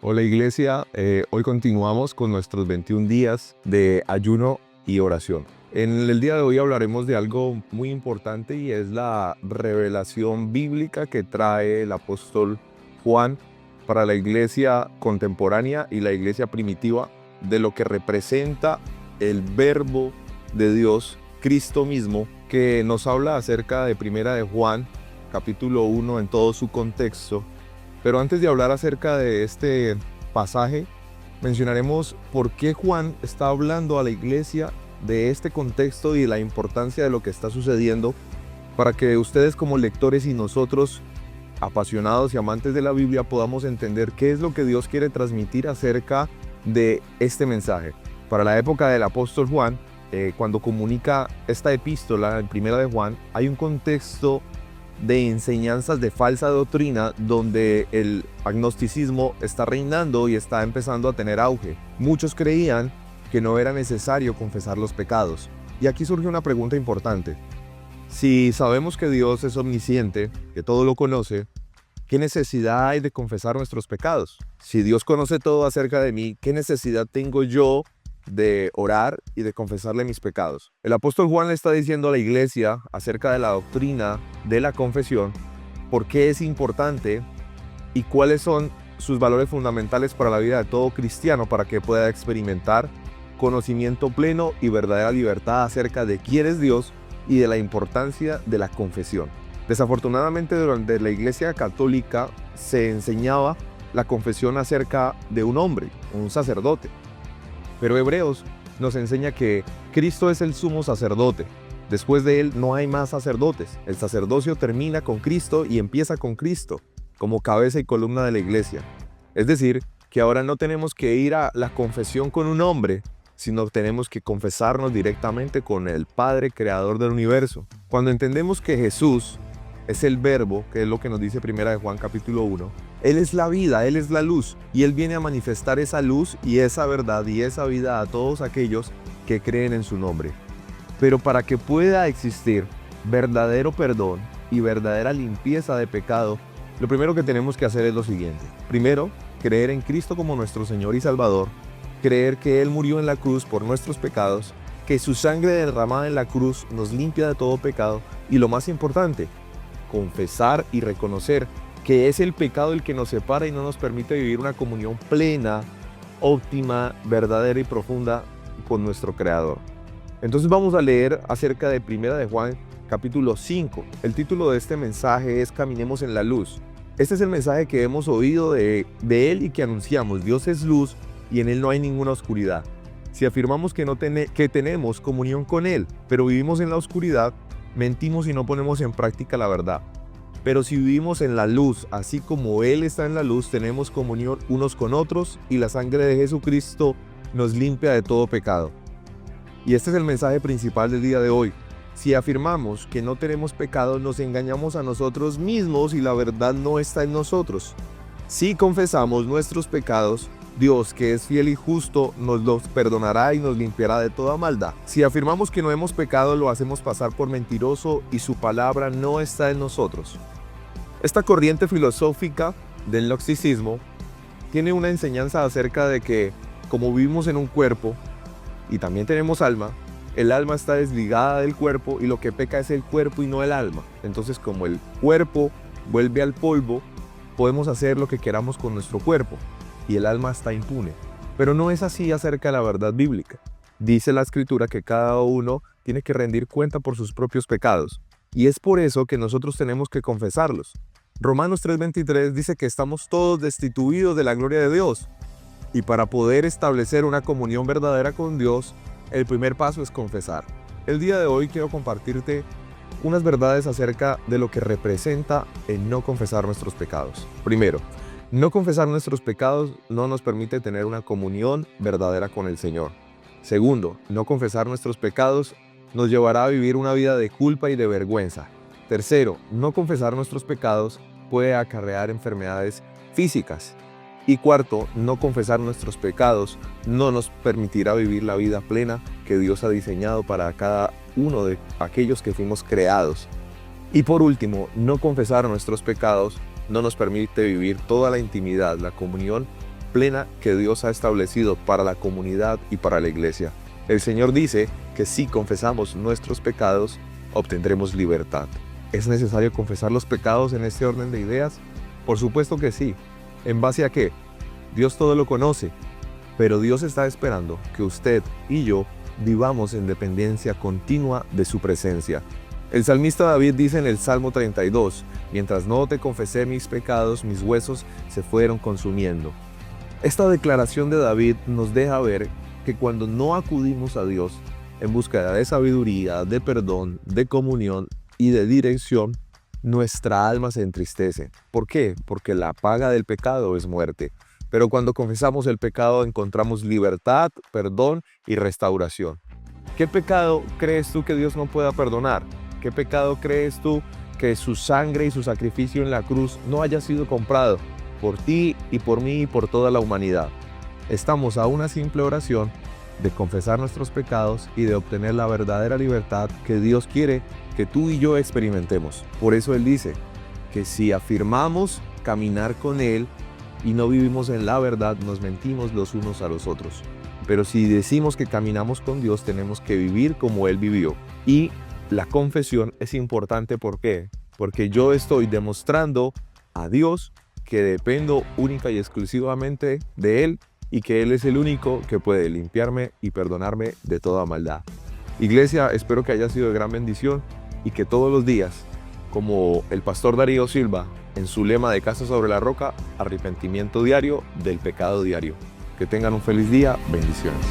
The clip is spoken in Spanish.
Hola Iglesia, hoy continuamos con nuestros 21 días de ayuno y oración. En el día de hoy hablaremos de algo muy importante y es la revelación bíblica que trae el apóstol Juan para la iglesia contemporánea y la iglesia primitiva de lo que representa el verbo de Dios, Cristo mismo, que nos habla acerca de Primera de Juan, capítulo 1 en todo su contexto. Pero antes de hablar acerca de este pasaje, mencionaremos por qué Juan está hablando a la iglesia de este contexto y de la importancia de lo que está sucediendo, para que ustedes como lectores y nosotros, apasionados y amantes de la Biblia, podamos entender qué es lo que Dios quiere transmitir acerca de este mensaje. Para la época del apóstol Juan, cuando comunica esta epístola en Primera de Juan, hay un contexto de enseñanzas de falsa doctrina donde el agnosticismo está reinando y está empezando a tener auge. Muchos creían que no era necesario confesar los pecados. Y aquí surge una pregunta importante. Si sabemos que Dios es omnisciente, que todo lo conoce, ¿qué necesidad hay de confesar nuestros pecados? Si Dios conoce todo acerca de mí, ¿qué necesidad tengo yo de orar y de confesarle mis pecados? El apóstol Juan le está diciendo a la iglesia acerca de la doctrina de la confesión, por qué es importante y cuáles son sus valores fundamentales para la vida de todo cristiano, para que pueda experimentar conocimiento pleno y verdadera libertad acerca de quién es Dios y de la importancia de la confesión. Desafortunadamente, durante la iglesia católica se enseñaba la confesión acerca de un hombre, un sacerdote. Pero Hebreos nos enseña que Cristo es el sumo sacerdote. Después de él no hay más sacerdotes. El sacerdocio termina con Cristo y empieza con Cristo como cabeza y columna de la iglesia. Es decir, que ahora no tenemos que ir a la confesión con un hombre, sino tenemos que confesarnos directamente con el Padre creador del universo. Cuando entendemos que Jesús es el verbo, que es lo que nos dice Primera de Juan capítulo 1, Él es la vida, Él es la luz, y Él viene a manifestar esa luz y esa verdad y esa vida a todos aquellos que creen en su nombre. Pero para que pueda existir verdadero perdón y verdadera limpieza de pecado, lo primero que tenemos que hacer es lo siguiente. Primero, creer en Cristo como nuestro Señor y Salvador, creer que Él murió en la cruz por nuestros pecados, que su sangre derramada en la cruz nos limpia de todo pecado, y lo más importante, confesar y reconocer que es el pecado el que nos separa y no nos permite vivir una comunión plena, óptima, verdadera y profunda con nuestro Creador. Entonces vamos a leer acerca de Primera de Juan capítulo 5. El título de este mensaje es Caminemos en la luz. Este es el mensaje que hemos oído de Él y que anunciamos. Dios es luz y en Él no hay ninguna oscuridad. Si afirmamos que tenemos comunión con Él, pero vivimos en la oscuridad, mentimos y no ponemos en práctica la verdad. Pero si vivimos en la luz, así como Él está en la luz, tenemos comunión unos con otros y la sangre de Jesucristo nos limpia de todo pecado. Y este es el mensaje principal del día de hoy. Si afirmamos que no tenemos pecado, nos engañamos a nosotros mismos y la verdad no está en nosotros. Si confesamos nuestros pecados, Dios, que es fiel y justo, nos los perdonará y nos limpiará de toda maldad. Si afirmamos que no hemos pecado, lo hacemos pasar por mentiroso y su palabra no está en nosotros. Esta corriente filosófica del gnosticismo tiene una enseñanza acerca de que, como vivimos en un cuerpo y también tenemos alma, el alma está desligada del cuerpo y lo que peca es el cuerpo y no el alma. Entonces, como el cuerpo vuelve al polvo, podemos hacer lo que queramos con nuestro cuerpo y el alma está impune. Pero no es así acerca de la verdad bíblica. Dice la Escritura que cada uno tiene que rendir cuenta por sus propios pecados, y es por eso que nosotros tenemos que confesarlos. Romanos 3:23 dice que estamos todos destituidos de la gloria de Dios, y para poder establecer una comunión verdadera con Dios, el primer paso es confesar. El día de hoy quiero compartirte unas verdades acerca de lo que representa el no confesar nuestros pecados. Primero, no confesar nuestros pecados no nos permite tener una comunión verdadera con el Señor. Segundo, no confesar nuestros pecados nos llevará a vivir una vida de culpa y de vergüenza. Tercero, no confesar nuestros pecados puede acarrear enfermedades físicas. Y cuarto, no confesar nuestros pecados no nos permitirá vivir la vida plena que Dios ha diseñado para cada uno de aquellos que fuimos creados. Y por último, no confesar nuestros pecados no nos permite vivir toda la intimidad, la comunión plena que Dios ha establecido para la comunidad y para la iglesia. El Señor dice que si confesamos nuestros pecados, obtendremos libertad. ¿Es necesario confesar los pecados en este orden de ideas? Por supuesto que sí. ¿En base a qué? Dios todo lo conoce, pero Dios está esperando que usted y yo vivamos en dependencia continua de su presencia. El salmista David dice en el Salmo 32, mientras no te confesé mis pecados, mis huesos se fueron consumiendo. Esta declaración de David nos deja ver que cuando no acudimos a Dios en búsqueda de sabiduría, de perdón, de comunión y de dirección, nuestra alma se entristece. ¿Por qué? Porque la paga del pecado es muerte. Pero cuando confesamos el pecado encontramos libertad, perdón y restauración. ¿Qué pecado crees tú que Dios no pueda perdonar? ¿Qué pecado crees tú que su sangre y su sacrificio en la cruz no haya sido comprado por ti y por mí y por toda la humanidad? Estamos a una simple oración de confesar nuestros pecados y de obtener la verdadera libertad que Dios quiere que tú y yo experimentemos. Por eso Él dice que si afirmamos caminar con Él y no vivimos en la verdad, nos mentimos los unos a los otros. Pero si decimos que caminamos con Dios, tenemos que vivir como Él vivió. Y la confesión es importante, ¿por qué? Porque yo estoy demostrando a Dios que dependo única y exclusivamente de Él y que Él es el único que puede limpiarme y perdonarme de toda maldad. Iglesia, espero que haya sido de gran bendición y que todos los días, como el pastor Darío Silva, en su lema de Casa sobre la Roca, arrepentimiento diario del pecado diario. Que tengan un feliz día, bendiciones.